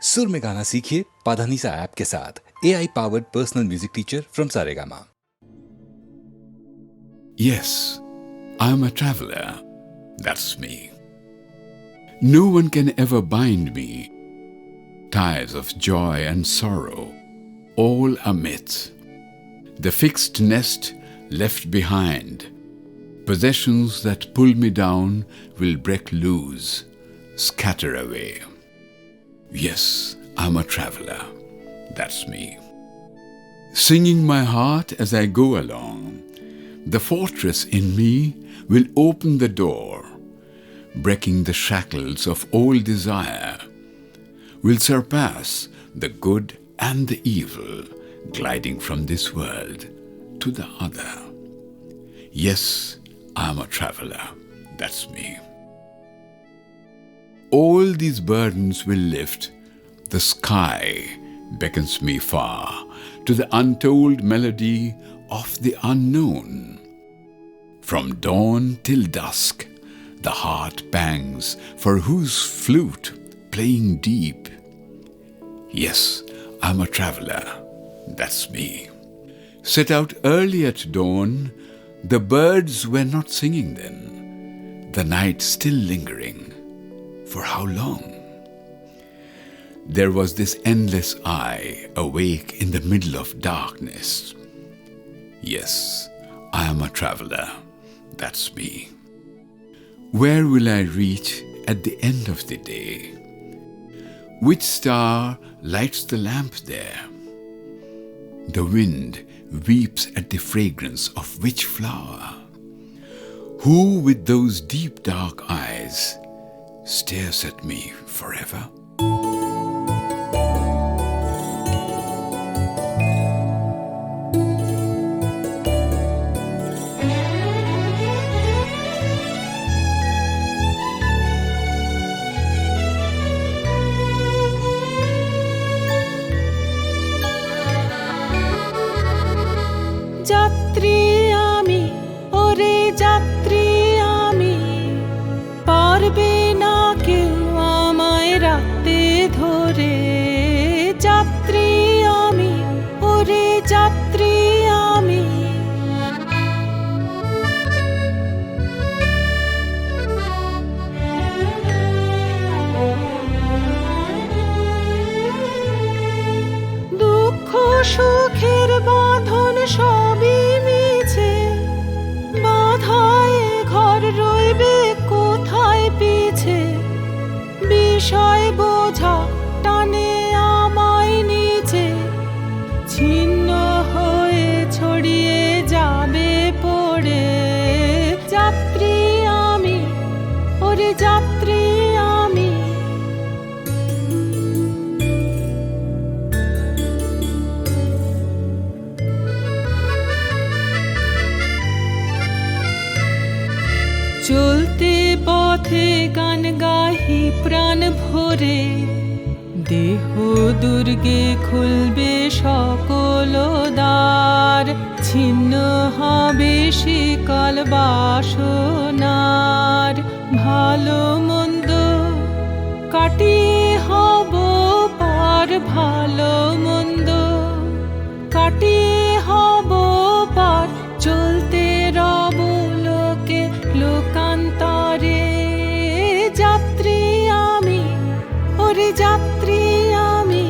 सुर में गाना सीखिए पाधानीसा ऐप के साथ AI powered personal music teacher from Saregama. Yes, I'm a traveler. That's me. No one can ever bind me. Ties of joy and sorrow, all a myth. The fixed nest left behind. Possessions that pull me down will break loose, scatter away. Yes, I'm a traveler. That's me. Singing my heart as I go along, the fortress in me will open the door, breaking the shackles of all desire, will surpass the good and the evil, gliding from this world to the other. Yes, I'm a traveler. That's me. All these burdens will lift. The sky beckons me far to the untold melody of the unknown. From dawn till dusk, the heart bangs for whose flute playing deep. Yes, I'm a traveler. That's me. Set out early at dawn, the birds were not singing then. The night still lingering. For how long? There was this endless eye awake in the middle of darkness. Yes, I am a traveler. That's me. Where will I reach at the end of the day? Which star lights the lamp there? The wind weeps at the fragrance of which flower? Who with those deep dark eyes stares at me forever? যাত্রী আমি, ওরে যাত্রী আমি, পারবে না কেউ আমায় রাখতে ধরে। যাত্রী আমি, ওরে যাত্রী আমি। দুঃখ সুখের বাঁধন সবই মিছে, বাঁধায় ঘর রইবে কোথায় পিছে। বিষয় বোঝা টানে আমায় নিচে, ছিন্ন হয়ে ছড়িয়ে যাবে পড়ে। যাত্রী আমি, ওরে যাত্রী আমি। চলতে পথে গান গাহি প্রাণ ভরে, দেহ দুর্গে খুলবে সকল দ্বার। ছিন্ন হবে শিকল বাসনার, ভালো মন্দ কাটিয়ে হব পার। ভালো মন্দ কাটিয়ে হব পার, চলতে রব লোকে লোকান্তরে। যাত্রী আমি, ওরে যাত্রী আমি।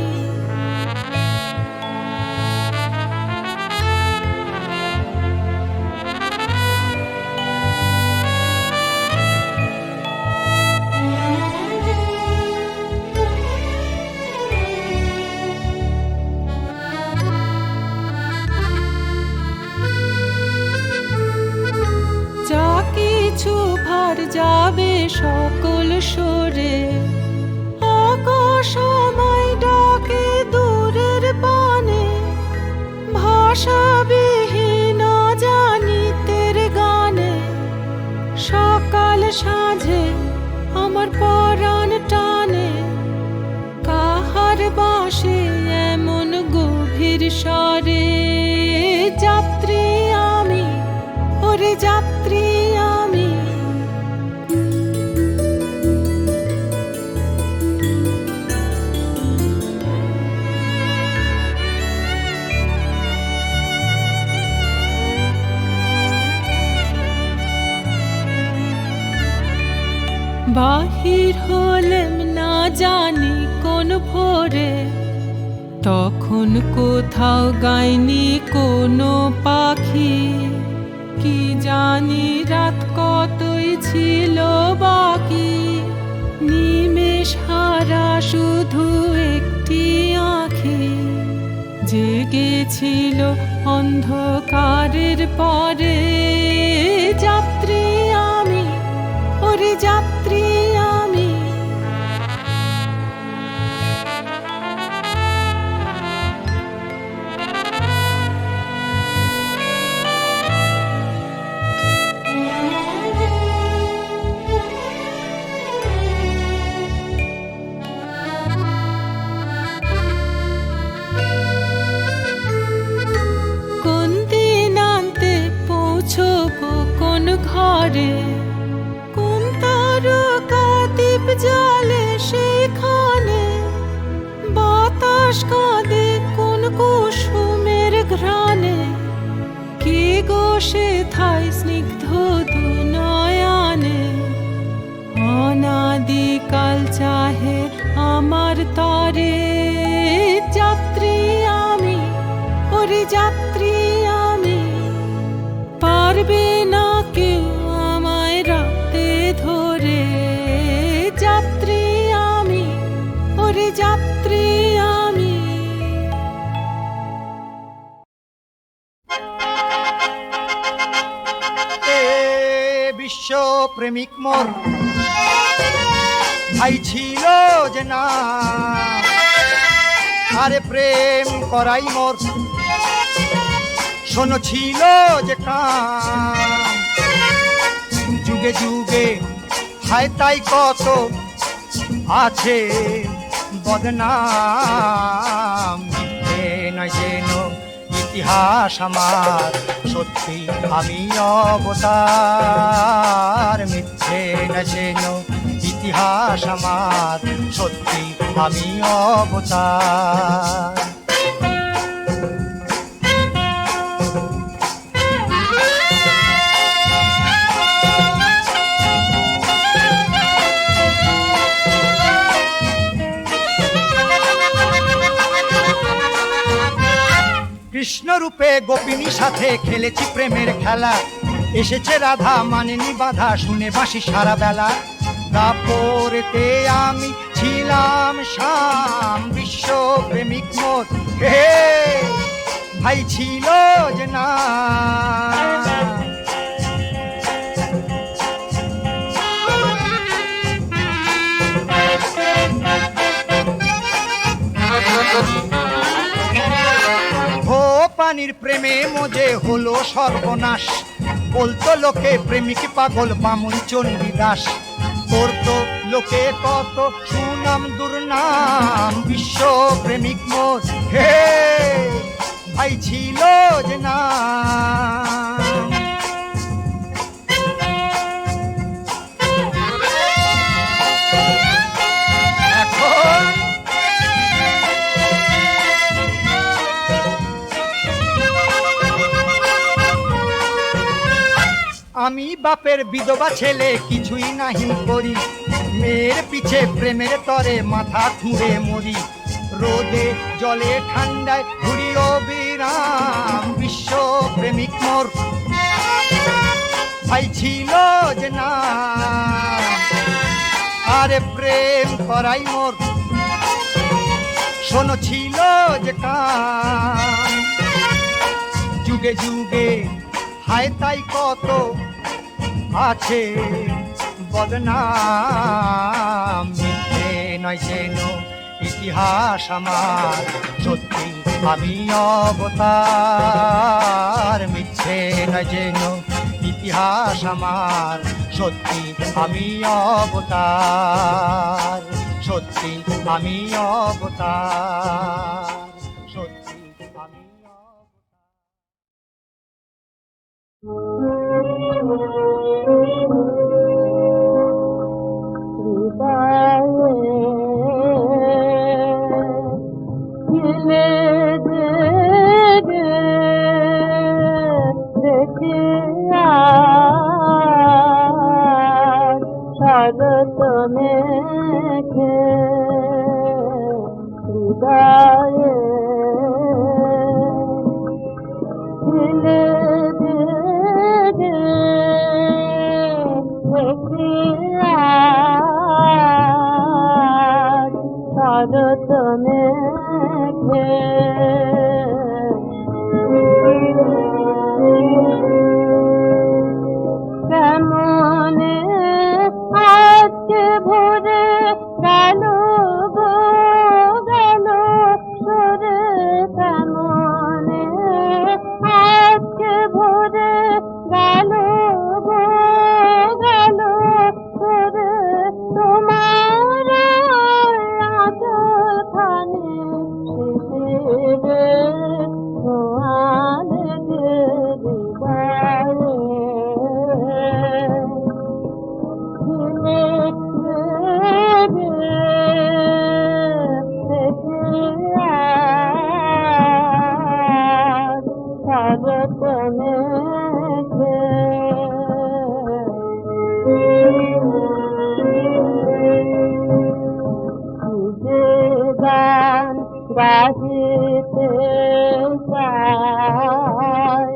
যা কিছু ভার যাবে সকল সরে, আকাশময় ডাকে দূরের পানে। ভাষাবিহীন জানিতের গানে, সকাল সাঁঝে আমার পরাণ টানে। কাহার বাঁশে এমন গভীর স্বরে। যাত্রী আমি, ওরে যাত্রী আমি। বাহির হলেম না জানি কোন ভোরে, তখন কোথাও গায়নি কোনো পাখি। কি জানি রাত কতই ছিল বাকি, নিমেষ হারা শুধু একটি আঁখি। জেগেছিল অন্ধকারের পরে, যাত্রী আমি, ওরে যাত্রী আমি। কোন দিন আনতে পৌঁছবো কোন ঘরে, কোন তারকা দীপ জ্বলে সেইখানে। বাতাস কাঁদে কোন কুসুমের ঘ্রাণে, কে গো সেথায় স্নিগ্ধ দু নয়নে। অনাদিকাল চাহে আমার তরে, যাত্রী আমি, ওরে যাত্রী আমি। পারবে না কেউ আমায় রাখতে ধরে, যাত্রী আমি, ওরে যাত্রী আমি। এ বিশ্ব প্রেমিক মোর ভাই ছিল যে না, আরে প্রেম করাই মোর শোনো ছিল যে কাম। যুগে যুগে হায় তাই কত আছে বদনাম। মিথ্যে নয় যেন ইতিহাস আমার, সত্যি আমি অবতার। মিথ্যে নয় যেন ইতিহাস আমার, সত্যি আমি অবতার। কৃষ্ণ রূপে গোপিনীর সাথে খেলেছি প্রেমের খেলা, এসেছে রাধা মানেনি বাধা, শুনে বাঁশি সারা বেলা। তারপরেতে আমি ছিলাম শাম, বিশ্ব প্রেমিক মোর হে ভাই ছিল যে না। পানির প্রেমে মজে হলো সর্বনাশ, বলতো লোকে প্রেমিক পাগল বামুন চণ্ডীদাস। করতো লোকে কত সুনাম দুর্নাম, বিশ্ব প্রেমিক মোর হে ভাই ছিল যে না। আমি বাপের বিধবা ছেলে কিছুই নাহি করি, মেয়ের পিছে প্রেমের তরে মাথা খুঁড়ে মরি। রোদে জলে ঠান্ডায় ঘুরি অবিরাম, বিশ্ব প্রেমিক মোর ভাই ছিল যে না। আরে প্রেম করাই মোর শোনো ছিল যে কাম। যুগে যুগে হায় তাই কত আছে বদনাম। মিথ্যে নয় যেন ইতিহাস আমার, সত্যি আমি অবতার। মিথ্যে নয় যেন ইতিহাস আমার, সত্যি আমি অবতার। সত্যি আমি অবতার, সত্যি আমি শারদ হৃদয়ে ছিলে জেগে থেকে আজ শরৎ মেঘে কেমনে আজকে ভোরে গেল গো গেল সরে কেমনে আজকে ভোরে গেল গো গেল সরে তোমার আঁচল খানি শিশিরে ধোঁয়ালে যে হৃদয়ে গান গাহিতে চায়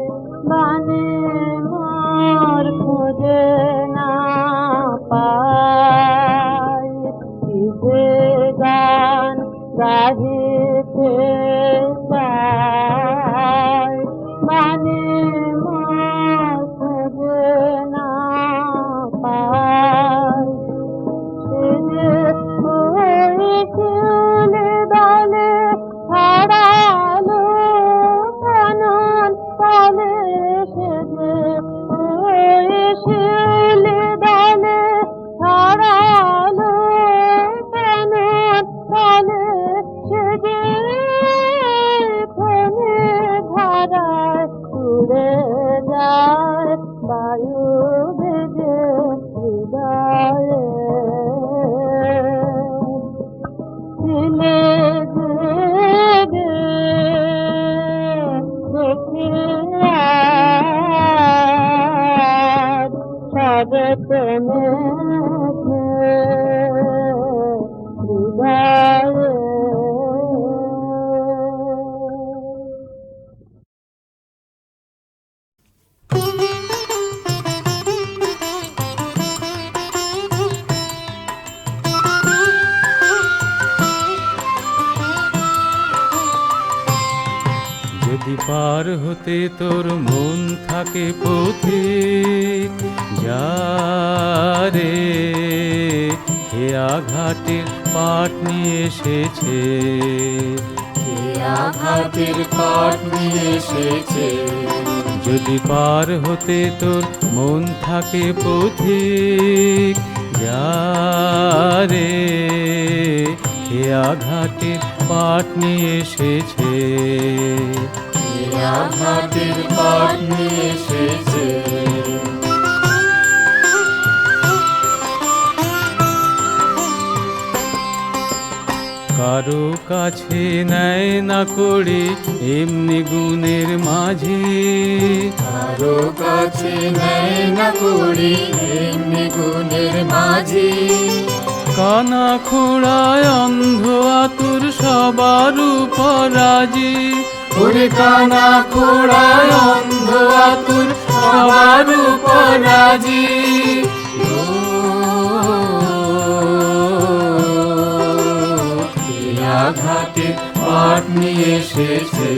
মানে মোর খুঁজে না পায় কি যে গান গাহিতে চায় মানে মোর খুঁজে না পায় শিউলি দলে হারালো কানন তলে সেজে শিউলি দলে হারালো কানন তলে সেজে ফেনে ধারায় উড়ে যায় বায়ু বেগে হৃদয়ে ছিলে জেগে দেখি আজ শরৎ মেঘে হৃদয়ে যদি পার হতে তোর মন থাকে পথিক যারে খেয়া ঘাটের পাট নিয়ে এসেছে ঘাটের পাট নিয়ে এসেছে যদি পার হতে তোর মন থাকে পথিক যারে খেয়া ঘাটের পাট নিয়ে এসেছে ঘাটের পাট নিয়ে এসেছে কারো কাছে নেয় না করে এমনি গুণের মাঝে কারো কাছে নেয় না করি এমনি গুণের মাঝে কানা খোড়ায় অন্ধ আতুর সবার উপর রাজি ওরে কানা খোড়ায় অন্ধ আতুর সবার উপর রাজি ঘাটে পাট নিয়ে এসেছে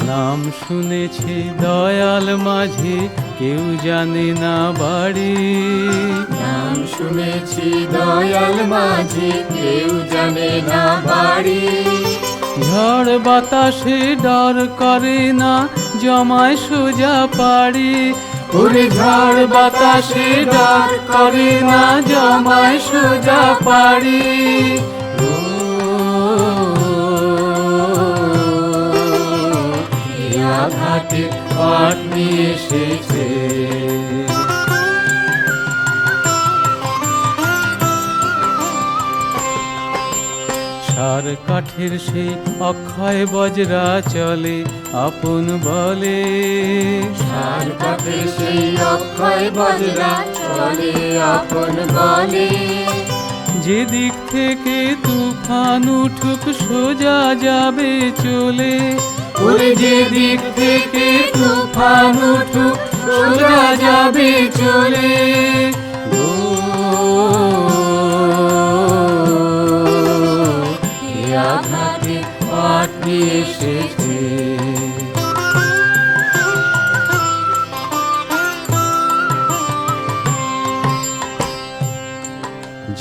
নাম শুনেছি দয়াল মাঝে কেউ জানে না বাড়ি নাম শুনেছি দয়াল মাঝে কেউ জানে না বাড়ি ঝড় বাতাসে ডর করে না জমায় সোজা পাড়ি ওরে ঝড় বাতাসে ডর করে না জমায় সোজা পাড়ি ঘাটে পাট নিয়ে এসেছে সার কাঠের সেই অক্ষয় বজরা চলে আপন বলে। সার কাঠের সেই অক্ষয় বজরা চলে আপন বলে। যেদিক থেকে তুফান উঠুক সোজা যাবে চলে। ওরে যেদিক থেকে তুফান উঠুক সোজা যাবে চলে। এ আঘাতে পাট নিয়ে এসেছে।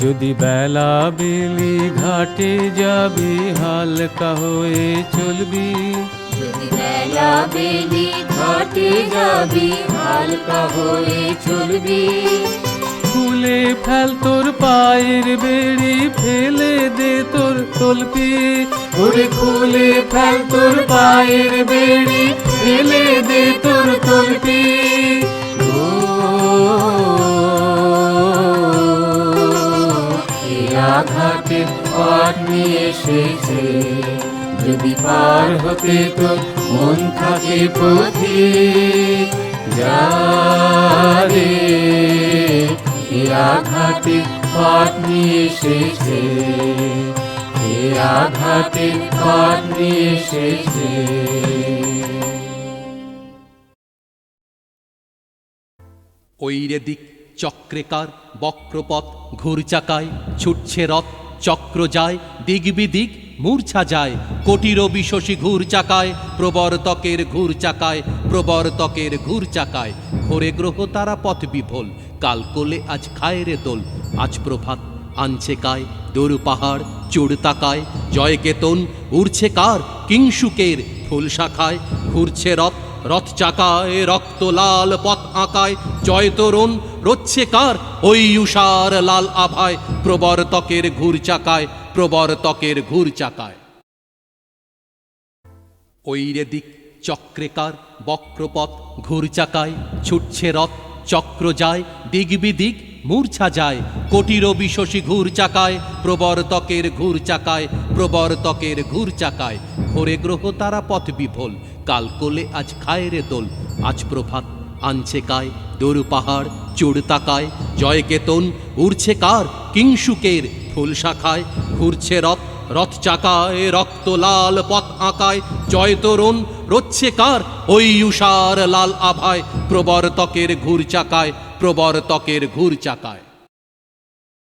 যদি বেলা বেলি ঘাটে যাবি হালকা হয়ে চলবি। যদি বেলা বেলি ঘাটে যাবি হালকা হয়ে চলবি। খুলে ফেল তোর পায়ের বেড়ি ফেলে দে তোর তলপি। ওরে খুলে ফেল তোর পায়ের বেড়ি ফেলে দে তোর তলপি। আঘাতে পার নিয়ে এসেছে। যদি পার হতে তোর মন থাকে পথিক যা রে। এ আঘাতে পার নিয়ে এসেছে। এ আঘাতে পার নিয়ে এসেছে। ওইরে দিক চক্রেকার বক্রপথ ঘুরচাকায় ছুটছে রথ। চক্র যায় দিগ বিদিক মূর্ছা যায় কোটি রবি শশী ঘুর চাকায়। প্রবর্তকের ঘুর চাকায় প্রবর্তকের ঘুর চাকায়। ঘোরে গ্রহ তারা পথ বিফল কাল কোলে আজ খায় রে দোল। আজ প্রভাত আনছে কায় দূর পাহাড় চূড় তাকায়। জয় কেতন উড়ছে কার কিংসুকের ফুল শাখায়। ঘুরছে রথ রথ চাকায় রক্ত লাল পথ আঁকায়। জয় তরুণ রচ্ছে কার ওই উষার লাল আভায়। প্রবর্তকের ঘুর চাকায় প্রবর্তকের ঘুর চাকায়। ওইরে দিক চক্রেকার বক্রপথ ঘুর চাকায় ছুটছে রথ। চক্র যায় দিগ বিদিক মূর্ছা যায় কোটি রবি শশী ঘুর চাকায়। প্রবর্তকের ঘুর চাকায় প্রবর্তকের ঘুর চাকায়। ঘোরে গ্রহ তারা পথ বিফল কাল কোলে আজ খায় রে দোল। আজ প্রভাত আনছে কায় দূর পাহাড় চূড় তাকায়। জয় কেতন উড়ছে কার কিংসুকের ফুল শাখায়। ঘুরছে রথ রথ চাকায় রক্ত লাল পথ আঁকায়। জয় তরুণ রচ্ছে কার ওই উষার লাল আভায়। প্রবর্তকের ঘুর চাকায় প্রবর্তকের ঘুর চাকায়।